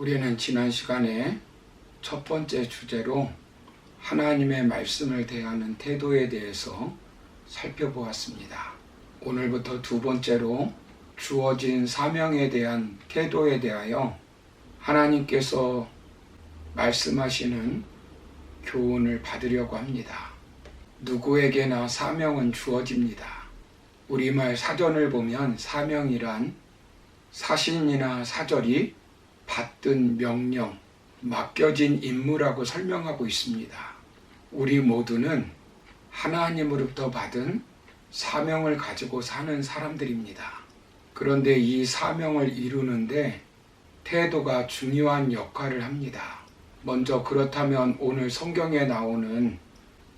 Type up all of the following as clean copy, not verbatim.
우리는 지난 시간에 첫 번째 주제로 하나님의 말씀을 대하는 태도에 대해서 살펴보았습니다. 오늘부터 두 번째로 주어진 사명에 대한 태도에 대하여 하나님께서 말씀하시는 교훈을 받으려고 합니다. 누구에게나 사명은 주어집니다. 우리말 사전을 보면 사명이란 사신이나 사절이 받든 명령, 맡겨진 임무라고 설명하고 있습니다. 우리 모두는 하나님으로부터 받은 사명을 가지고 사는 사람들입니다. 그런데 이 사명을 이루는데 태도가 중요한 역할을 합니다. 먼저 그렇다면 오늘 성경에 나오는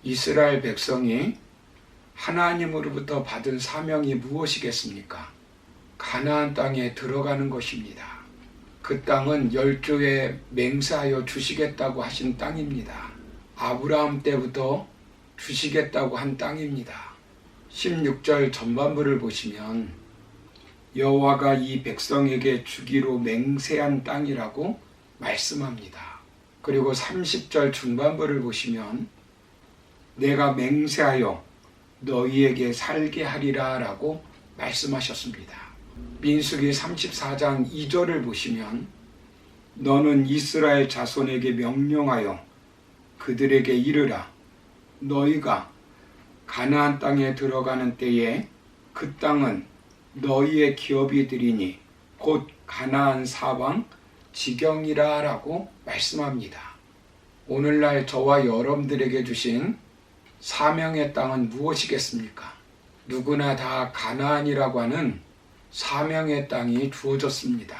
이스라엘 백성이 하나님으로부터 받은 사명이 무엇이겠습니까? 가나안 땅에 들어가는 것입니다. 그 땅은 열조에 맹세하여 주시겠다고 하신 땅입니다. 아브라함 때부터 주시겠다고 한 땅입니다. 16절 전반부를 보시면 여호와가 이 백성에게 주기로 맹세한 땅이라고 말씀합니다. 그리고 30절 중반부를 보시면 내가 맹세하여 너희에게 살게 하리라 라고 말씀하셨습니다. 민수기 34장 2절을 보시면 너는 이스라엘 자손에게 명령하여 그들에게 이르라. 너희가 가나안 땅에 들어가는 때에 그 땅은 너희의 기업이 되리니 곧 가나안 사방 지경이라 라고 말씀합니다. 오늘날 저와 여러분들에게 주신 사명의 땅은 무엇이겠습니까? 누구나 다 가나안이라고 하는 사명의 땅이 주어졌습니다.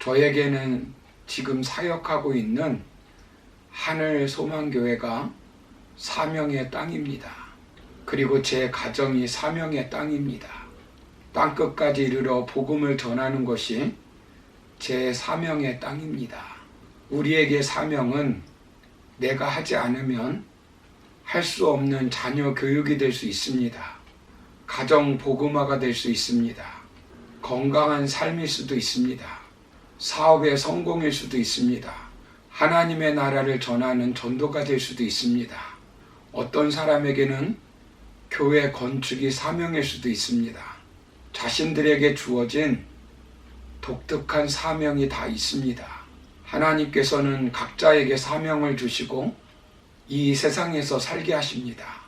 저에게는 지금 사역하고 있는 하늘 소망교회가 사명의 땅입니다. 그리고 제 가정이 사명의 땅입니다. 땅끝까지 이르러 복음을 전하는 것이 제 사명의 땅입니다. 우리에게 사명은 내가 하지 않으면 할 수 없는 자녀 교육이 될 수 있습니다. 가정 복음화가 될 수 있습니다. 건강한 삶일 수도 있습니다. 사업의 성공일 수도 있습니다. 하나님의 나라를 전하는 전도가 될 수도 있습니다. 어떤 사람에게는 교회 건축이 사명일 수도 있습니다. 자신들에게 주어진 독특한 사명이 다 있습니다. 하나님께서는 각자에게 사명을 주시고 이 세상에서 살게 하십니다.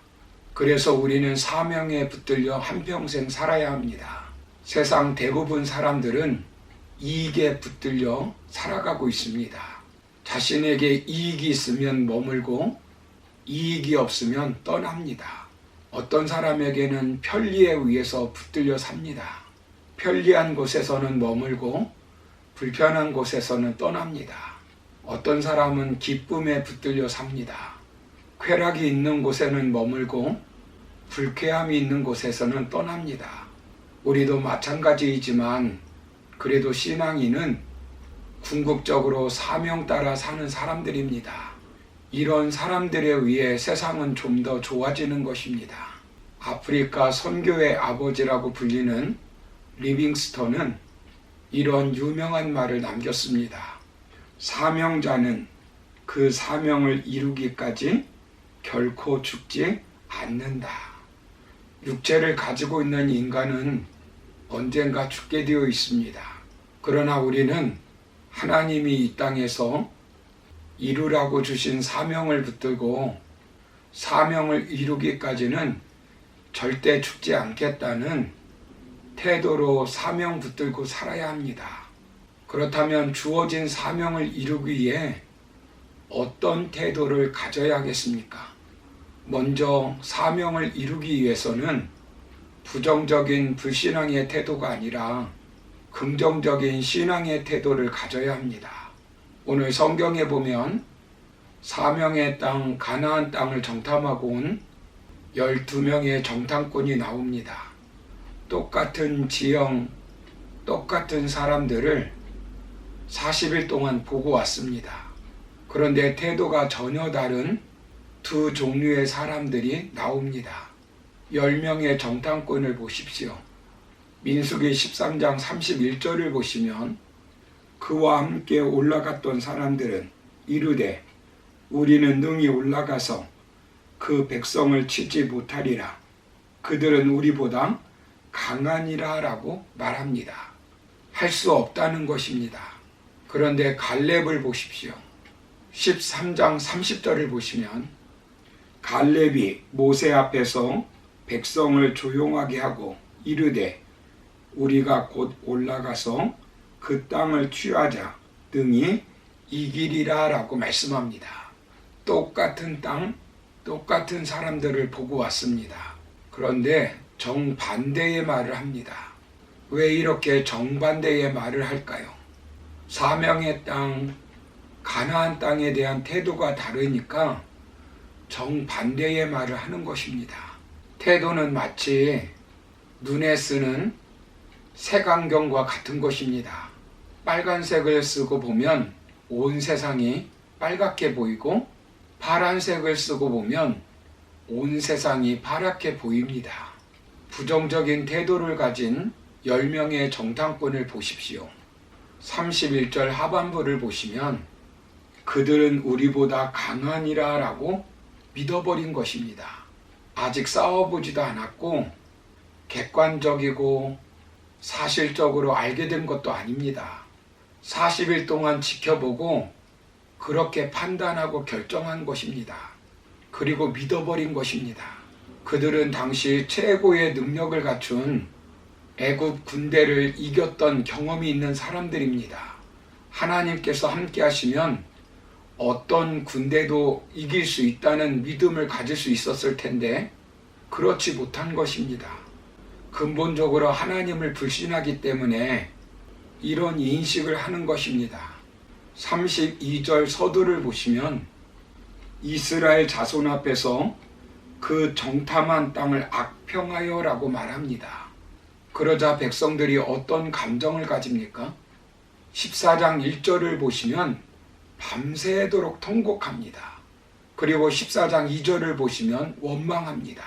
그래서 우리는 사명에 붙들려 한평생 살아야 합니다. 세상 대부분 사람들은 이익에 붙들려 살아가고 있습니다. 자신에게 이익이 있으면 머물고 이익이 없으면 떠납니다. 어떤 사람에게는 편리에 의해서 붙들려 삽니다. 편리한 곳에서는 머물고 불편한 곳에서는 떠납니다. 어떤 사람은 기쁨에 붙들려 삽니다. 쾌락이 있는 곳에는 머물고 불쾌함이 있는 곳에서는 떠납니다. 우리도 마찬가지이지만 그래도 신앙인은 궁극적으로 사명 따라 사는 사람들입니다. 이런 사람들에 의해 세상은 좀 더 좋아지는 것입니다. 아프리카 선교의 아버지라고 불리는 리빙스턴은 이런 유명한 말을 남겼습니다. 사명자는 그 사명을 이루기까지 결코 죽지 않는다. 육체를 가지고 있는 인간은 언젠가 죽게 되어 있습니다. 그러나 우리는 하나님이 이 땅에서 이루라고 주신 사명을 붙들고 사명을 이루기까지는 절대 죽지 않겠다는 태도로 사명 붙들고 살아야 합니다. 그렇다면 주어진 사명을 이루기 위해 어떤 태도를 가져야 하겠습니까? 먼저 사명을 이루기 위해서는 부정적인 불신앙의 태도가 아니라 긍정적인 신앙의 태도를 가져야 합니다. 오늘 성경에 보면 사명의 땅 가나안 땅을 정탐하고 온 12명의 정탐꾼이 나옵니다. 똑같은 지형, 똑같은 사람들을 40일 동안 보고 왔습니다. 그런데 태도가 전혀 다른 두 종류의 사람들이 나옵니다. 10명의 정탐꾼을 보십시오. 민수기 13장 31절을 보시면 그와 함께 올라갔던 사람들은 이르되 우리는 능히 올라가서 그 백성을 치지 못하리라. 그들은 우리보다 강하니라 라고 말합니다. 할 수 없다는 것입니다. 그런데 갈렙을 보십시오. 13장 30절을 보시면 갈렙이 모세 앞에서 백성을 조용하게 하고 이르되 우리가 곧 올라가서 그 땅을 취하자 등이 이기리라 라고 말씀합니다. 똑같은 땅, 똑같은 사람들을 보고 왔습니다. 그런데 정반대의 말을 합니다. 왜 이렇게 정반대의 말을 할까요? 사명의 땅, 가나안 땅에 대한 태도가 다르니까 정반대의 말을 하는 것입니다. 태도는 마치 눈에 쓰는 색안경과 같은 것입니다. 빨간색을 쓰고 보면 온 세상이 빨갛게 보이고 파란색을 쓰고 보면 온 세상이 파랗게 보입니다. 부정적인 태도를 가진 10명의 정탐꾼을 보십시오. 31절 하반부를 보시면 그들은 우리보다 강하니라 라고 믿어버린 것입니다. 아직 싸워보지도 않았고 객관적이고 사실적으로 알게 된 것도 아닙니다. 40일 동안 지켜보고 그렇게 판단하고 결정한 것입니다. 그리고 믿어버린 것입니다. 그들은 당시 최고의 능력을 갖춘 애굽 군대를 이겼던 경험이 있는 사람들입니다. 하나님께서 함께 하시면 어떤 군대도 이길 수 있다는 믿음을 가질 수 있었을 텐데 그렇지 못한 것입니다. 근본적으로 하나님을 불신하기 때문에 이런 인식을 하는 것입니다. 32절 서두를 보시면 이스라엘 자손 앞에서 그 정탐한 땅을 악평하여 라고 말합니다. 그러자 백성들이 어떤 감정을 가집니까? 14장 1절을 보시면 밤새도록 통곡합니다. 그리고 14장 2절을 보시면 원망합니다.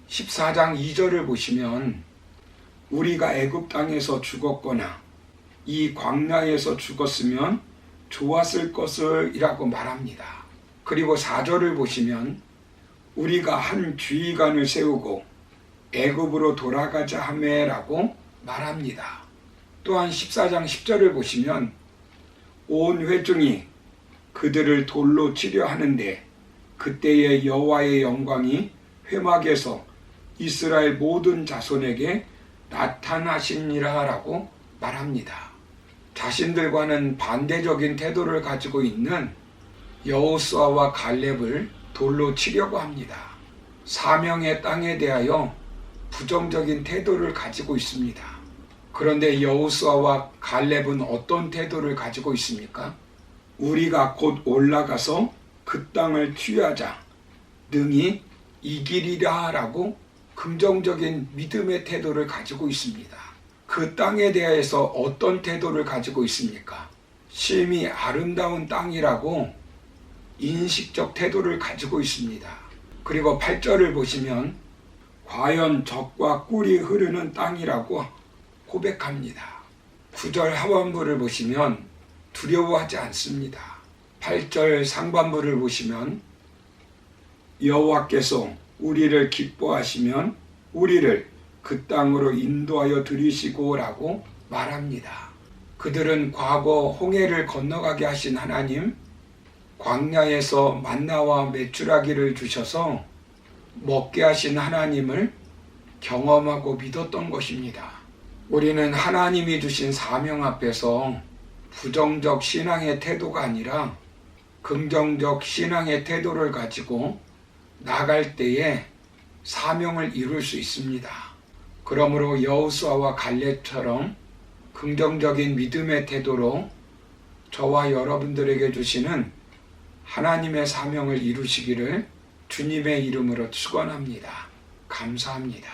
14장 2절을 보시면 우리가 애굽 땅에서 죽었거나 이 광야에서 죽었으면 좋았을 것을 이라고 말합니다. 그리고 4절을 보시면 우리가 한 주의관을 세우고 애굽으로 돌아가자 하매라고 말합니다. 또한 14장 10절을 보시면 온 회중이 그들을 돌로 치려 하는데 그때의 여호와의 영광이 회막에서 이스라엘 모든 자손에게 나타나시니라 라고 말합니다. 자신들과는 반대적인 태도를 가지고 있는 여호수아와 갈렙을 돌로 치려고 합니다. 사명의 땅에 대하여 부정적인 태도를 가지고 있습니다. 그런데 여호수아와 갈렙은 어떤 태도를 가지고 있습니까? 우리가 곧 올라가서 그 땅을 취하자 능히 이기리라 라고 긍정적인 믿음의 태도를 가지고 있습니다. 그 땅에 대해서 어떤 태도를 가지고 있습니까? 심히 아름다운 땅이라고 인식적 태도를 가지고 있습니다. 그리고 8절을 보시면 과연 젖과 꿀이 흐르는 땅이라고 고백합니다. 9절 하반부를 보시면 두려워하지 않습니다. 8절 상반부를 보시면 여호와께서 우리를 기뻐하시면 우리를 그 땅으로 인도하여 들이시고 라고 말합니다. 그들은 과거 홍해를 건너가게 하신 하나님, 광야에서 만나와 메추라기를 주셔서 먹게 하신 하나님을 경험하고 믿었던 것입니다. 우리는 하나님이 주신 사명 앞에서 부정적 신앙의 태도가 아니라 긍정적 신앙의 태도를 가지고 나갈 때에 사명을 이룰 수 있습니다. 그러므로 여호수아와 갈렙처럼 긍정적인 믿음의 태도로 저와 여러분들에게 주시는 하나님의 사명을 이루시기를 주님의 이름으로 축원합니다. 감사합니다.